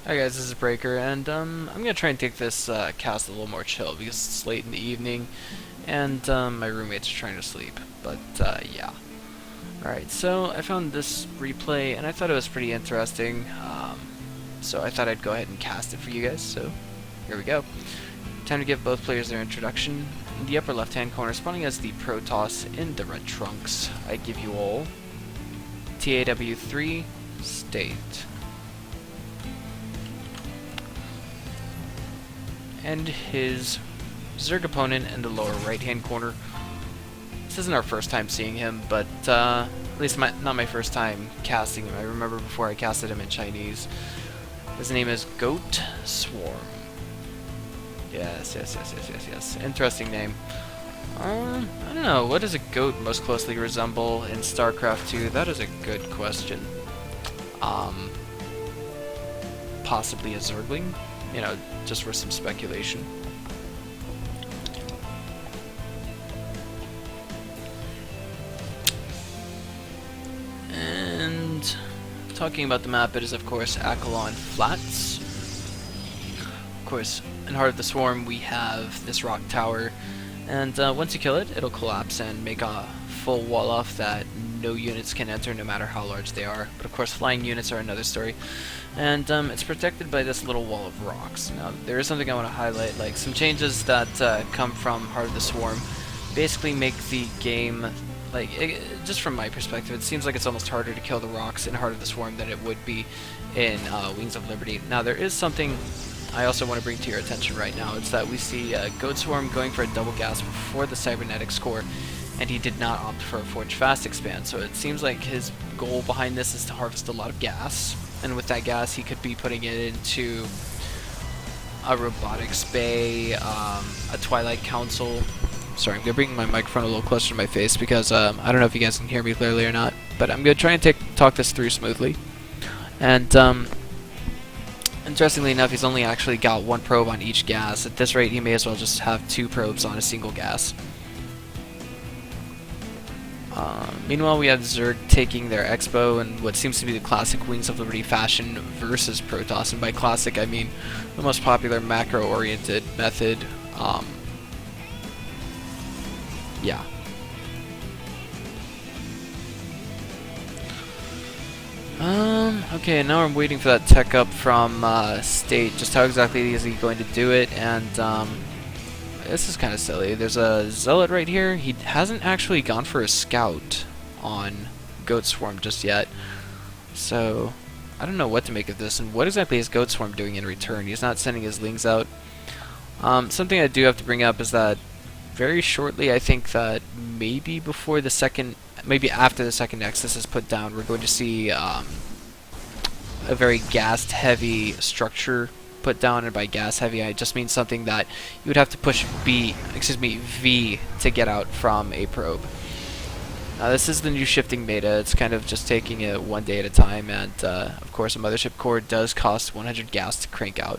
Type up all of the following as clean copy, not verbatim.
Hi guys, this is Breaker, and I'm gonna try and take this cast a little more chill because it's late in the evening, and my roommates are trying to sleep. But yeah. Alright, so I found this replay, and I thought it was pretty interesting. So I thought I'd go ahead and cast it for you guys. So here we go. Time to give both players their introduction. In the upper left-hand corner, spawning as the Protoss in the red trunks, I give you all TAW3 state. And his Zerg opponent in the lower right-hand corner. This isn't our first time seeing him, but at least not my first time casting him. I remember before I casted him in Chinese. His name is GoatSwarm. Yes. Interesting name. I don't know. What does a goat most closely resemble in StarCraft 2? That is a good question. Possibly a Zergling? You know, just for some speculation. And talking about the map, it is of course Akilon Flats. Of course, in Heart of the Swarm we have this rock tower, and once you kill it, it'll collapse and make a full wall off that no units can enter no matter how large they are. But of course flying units are another story. And it's protected by this little wall of rocks. Now there is something I want to highlight, like some changes that come from Heart of the Swarm basically make the game, like, just from my perspective, it seems like it's almost harder to kill the rocks in Heart of the Swarm than it would be in Wings of Liberty. Now there is something I also want to bring to your attention right now. It's that we see GoatSwarm going for a double gas before the cybernetics core, and he did not opt for a Forge Fast expand, so it seems like his goal behind this is to harvest a lot of gas, and with that gas he could be putting it into a robotics bay, a Twilight Council. Sorry, I'm going to bring my microphone a little closer to my face because I don't know if you guys can hear me clearly or not, but I'm going to try and talk this through smoothly. And interestingly enough, he's only actually got one probe on each gas. At this rate, he may as well just have two probes on a single gas. Meanwhile, we have Zerg taking their Expo in what seems to be the classic Wings of Liberty fashion versus Protoss, and by classic I mean the most popular macro-oriented method. Yeah. Okay, now I'm waiting for that tech up from State. Just how exactly is he going to do it? And this is kind of silly. There's a Zealot right here. He hasn't actually gone for a Scout on GoatSwarm just yet. So, I don't know what to make of this. And what exactly is GoatSwarm doing in return? He's not sending his Lings out. Something I do have to bring up is that very shortly, I think that maybe before the second, maybe after the second Nexus is put down, we're going to see a very gas-heavy structure put down, and by gas-heavy, I just mean something that you would have to push V to get out from a probe. Now, this is the new shifting beta. It's kind of just taking it one day at a time, and of course, a mothership core does cost 100 gas to crank out.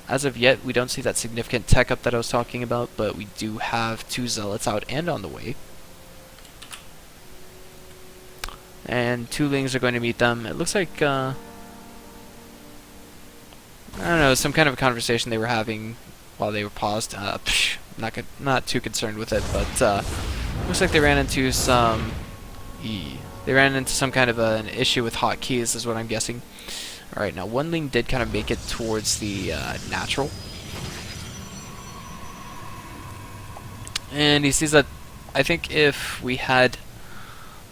As of yet, we don't see that significant tech up that I was talking about, but we do have two Zealots out and on the way. And two Lings are going to meet them. It looks like, I don't know, some kind of a conversation they were having while they were paused. Not too concerned with it, but looks like they ran into some kind of an issue with hotkeys, is what I'm guessing. Alright, now one Ling did kind of make it towards the natural. And he sees that, I think if we had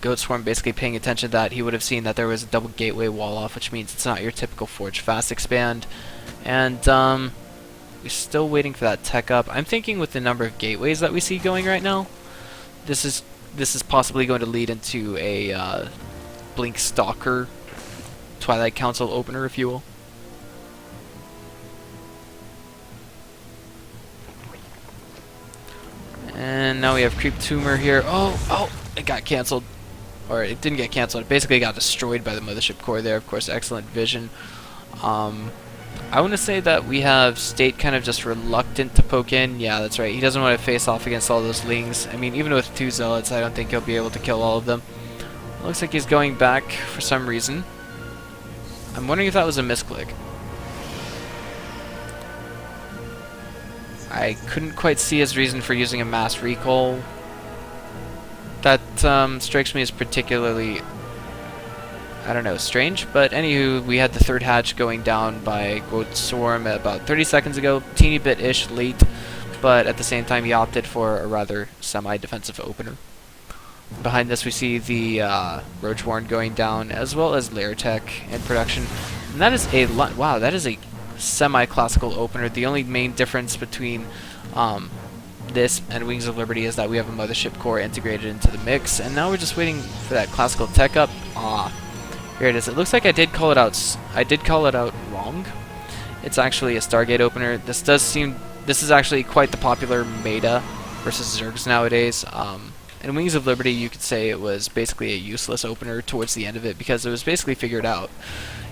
GoatSwarm basically paying attention to that, he would have seen that there was a double gateway wall off, which means it's not your typical Forge Fast expand. And we're still waiting for that tech up. I'm thinking with the number of gateways that we see going right now, this is possibly going to lead into a Blink Stalker Twilight Council opener, if you will. And now we have Creep Tumor here. Oh, it got cancelled. Or it didn't get cancelled. It basically got destroyed by the mothership core there. Of course, excellent vision. I want to say that we have State kind of just reluctant to poke in. Yeah, that's right. He doesn't want to face off against all those Lings. I mean, even with two Zealots, I don't think he'll be able to kill all of them. Looks like he's going back for some reason. I'm wondering if that was a misclick. I couldn't quite see his reason for using a mass recall. That strikes me as particularly, I don't know, strange. But anywho, we had the third hatch going down by GoatSwarm about 30 seconds ago. Teeny bit-ish late, but at the same time he opted for a rather semi-defensive opener. Behind this we see the Roach Warren going down, as well as Lair Tech in production. And that is a wow, that is a semi-classical opener. The only main difference between this and Wings of Liberty is that we have a mothership core integrated into the mix, and now we're just waiting for that classical tech up. Here it is. It looks like I did call it out. I did call it out wrong. It's actually a Stargate opener. This is actually quite the popular meta versus Zergs nowadays. In Wings of Liberty, you could say it was basically a useless opener towards the end of it, because it was basically figured out.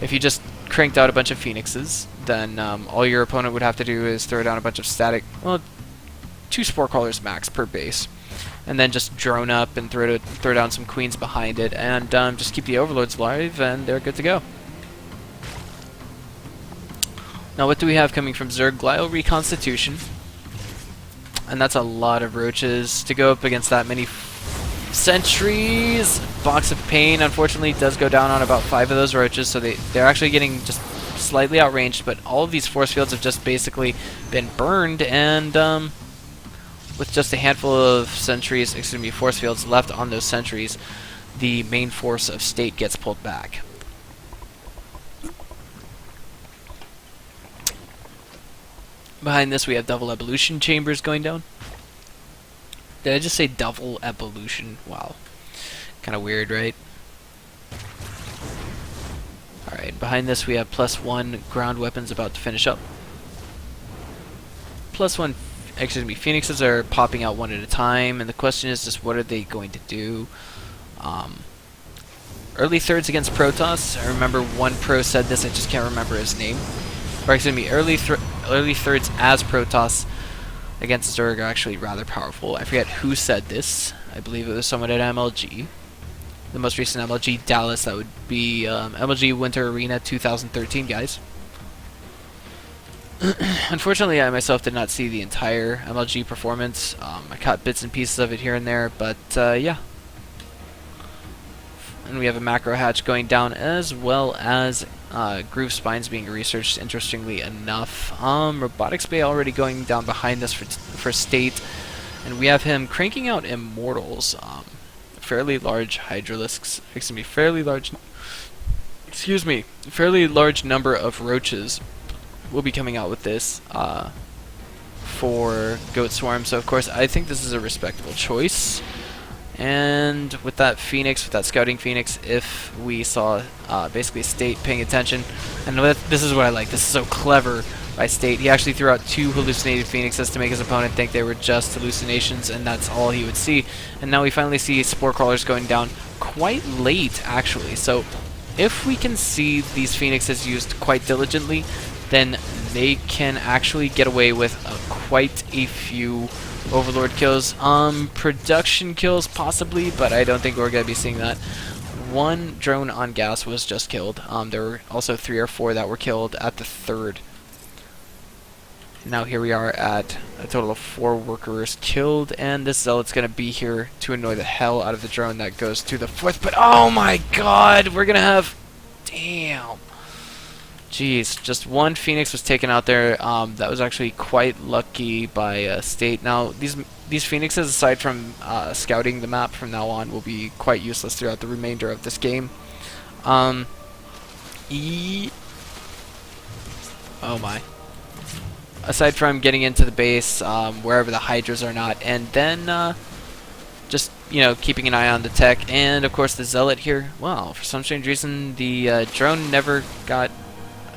If you just cranked out a bunch of Phoenixes, then all your opponent would have to do is throw down a bunch of static, well, 2 Spore Crawlers max per base, and then just drone up and throw down some Queens behind it, and just keep the Overlords alive, and they're good to go. Now what do we have coming from Zerg? Glial Reconstitution. And that's a lot of roaches to go up against that many sentries. Box of Pain, unfortunately, does go down on about 5 of those roaches, so they're actually getting just slightly outranged, but all of these force fields have just basically been burned, and with just a handful of sentries, excuse me, force fields left on those sentries, the main force of state gets pulled back. Behind this we have double evolution chambers going down. Did I just say double evolution? Wow. Kind of weird, right? Alright, behind this we have +1 ground weapons about to finish up. +1, excuse me, Phoenixes are popping out one at a time, and the question is just what are they going to do? Early thirds against Protoss. I remember one pro said this, I just can't remember his name. Or excuse me, early thirds as Protoss against Zerg are actually rather powerful. I forget who said this. I believe it was someone at MLG. The most recent MLG Dallas, that would be MLG Winter Arena 2013, guys. Unfortunately, I myself did not see the entire MLG performance. I caught bits and pieces of it here and there, but yeah. And we have a macro hatch going down, as well as groove spines being researched, interestingly enough. Robotics Bay already going down behind this for state, and we have him cranking out immortals. Fairly large hydralisks, excuse me, fairly large number of roaches will be coming out with this for GoatSwarm. So of course I think this is a respectable choice. And with that Phoenix, with that scouting Phoenix, if we saw basically State paying attention, and this is what I like, this is so clever by State. He actually threw out 2 hallucinated Phoenixes to make his opponent think they were just hallucinations, and that's all he would see. And now we finally see Spore Crawlers going down quite late, actually. So if we can see these Phoenixes used quite diligently, then they can actually get away with quite a few Overlord kills. Production kills possibly, but I don't think we're going to be seeing that. 1 drone on gas was just killed. There were also 3 or 4 that were killed at the 3rd. Now here we are at a total of 4 workers killed, and this Zealot's going to be here to annoy the hell out of the drone that goes to the 4th, but oh my god, we're going to have... Damn. Jeez, just 1 Phoenix was taken out there. That was actually quite lucky by State. Now, these Phoenixes, aside from scouting the map from now on, will be quite useless throughout the remainder of this game. Oh my. Aside from getting into the base, wherever the Hydras are not, and then just, you know, keeping an eye on the tech, and of course the Zealot here. Wow, for some strange reason, the drone never got...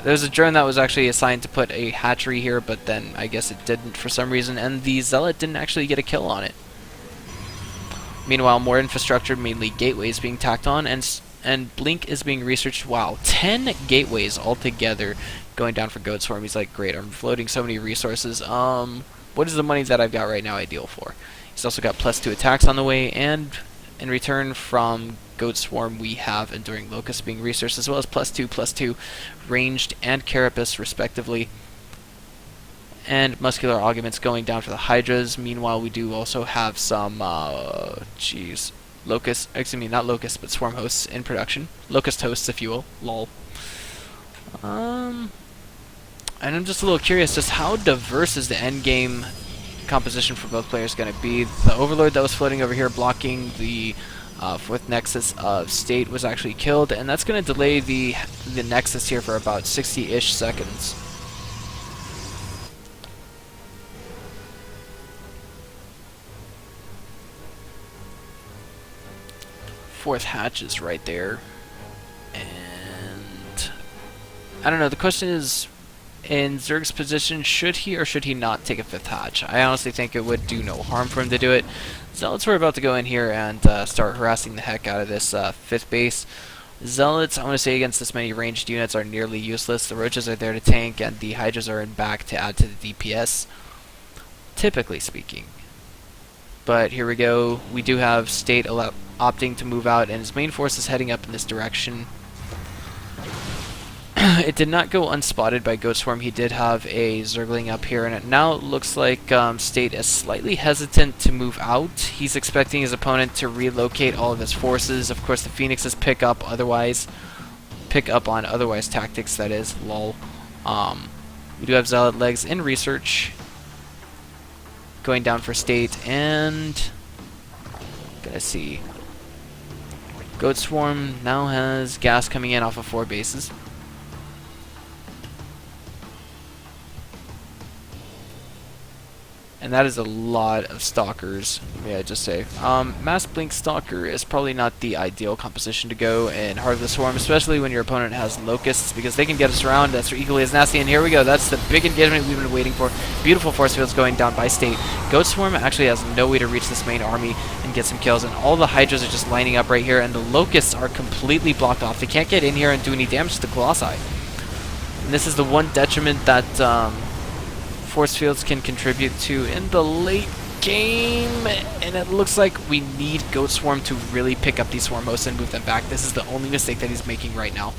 There was a drone that was actually assigned to put a hatchery here, but then I guess it didn't for some reason, and the Zealot didn't actually get a kill on it. Meanwhile, more infrastructure, mainly gateways, being tacked on, and Blink is being researched. Wow, 10 gateways altogether going down for GoatSwarm. He's like, great, I'm floating so many resources. What is the money that I've got right now ideal for? He's also got +2 attacks on the way, and In return from GoatSwarm, we have Enduring Locust being researched, as well as +2/+2 ranged and carapace, respectively. And muscular augments going down for the Hydras. Meanwhile, we do also have some, locust, excuse me, not locusts, but swarm hosts in production. Locust hosts, if you will. Lol. And I'm just a little curious, just how diverse is the endgame composition for both players going to be? The Overlord that was floating over here blocking the fourth Nexus of State was actually killed, and that's going to delay the Nexus here for about 60-ish seconds. Fourth hatch is right there, and I don't know, the question is, in Zerg's position, should he or should he not take a fifth hatch? I honestly think it would do no harm for him to do it. Zealots were about to go in here and start harassing the heck out of this fifth base. Zealots, I want to say, against this many ranged units are nearly useless. The Roaches are there to tank, and the Hydras are in back to add to the DPS, typically speaking. But here we go. We do have State opting to move out, and his main force is heading up in this direction. It did not go unspotted by GoatSwarm. He did have a Zergling up here, and it now looks like State is slightly hesitant to move out. He's expecting his opponent to relocate all of his forces. Of course, the Phoenixes pick up on otherwise tactics, that is, lol. We do have Zealot legs in research going down for State, and gonna see. GoatSwarm now has gas coming in off of 4 bases. And that is a lot of Stalkers, may I just say. Mass Blink Stalker is probably not the ideal composition to go in Heart of the Swarm, especially when your opponent has Locusts, because they can get us around. That's equally as nasty. And here we go. That's the big engagement we've been waiting for. Beautiful force fields going down by State. GoatSwarm actually has no way to reach this main army and get some kills, and all the Hydras are just lining up right here, and the Locusts are completely blocked off. They can't get in here and do any damage to the Colossi. And this is the one detriment that force fields can contribute to in the late game, and it looks like we need GoatSwarm to really pick up these swarm hosts and move them back. This is the only mistake that he's making right now.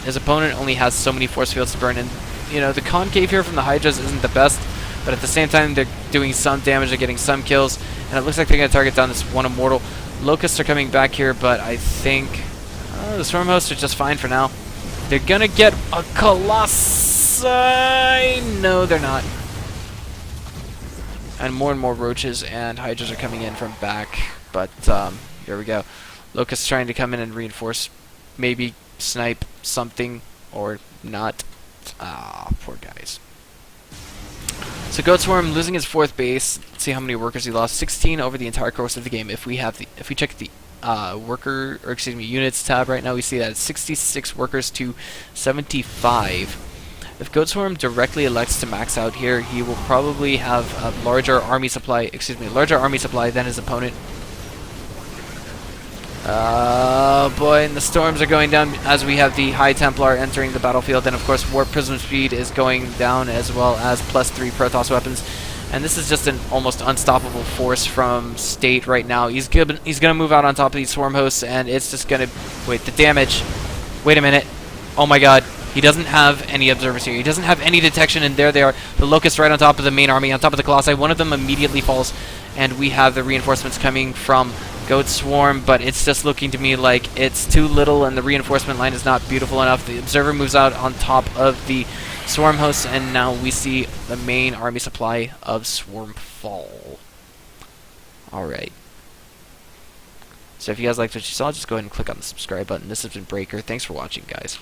His opponent only has so many force fields to burn, and you know, the concave here from the Hydras isn't the best, but at the same time they're doing some damage, they're getting some kills, and it looks like they're going to target down this one Immortal. Locusts are coming back here, but I think the swarm hosts are just fine for now. They're going to get a Colossi. No, they're not. And more Roaches and Hydras are coming in from back. But here we go. Locust trying to come in and reinforce. Maybe snipe something or not. Ah, poor guys. So GoatSwarm losing his 4th base. Let's see how many workers he lost. 16 over the entire course of the game. If we check the units tab right now, we see that it's 66 workers to 75. If GoatSwarm directly elects to max out here, he will probably have a larger army supply than his opponent. Oh boy, and the storms are going down as we have the High Templar entering the battlefield, and of course Warp Prism Speed is going down, as well as +3 Protoss weapons. And this is just an almost unstoppable force from State right now. He's gonna move out on top of these swarm hosts, and it's just gonna the damage. Wait a minute. Oh my god. He doesn't have any observers here. He doesn't have any detection, and there they are. The Locusts right on top of the main army, on top of the Colossi. One of them immediately falls, and we have the reinforcements coming from GoatSwarm, but it's just looking to me like it's too little, and the reinforcement line is not beautiful enough. The observer moves out on top of the swarm hosts, and now we see the main army supply of Swarm fall. Alright. So if you guys liked what you saw, just go ahead and click on the subscribe button. This has been Breaker. Thanks for watching, guys.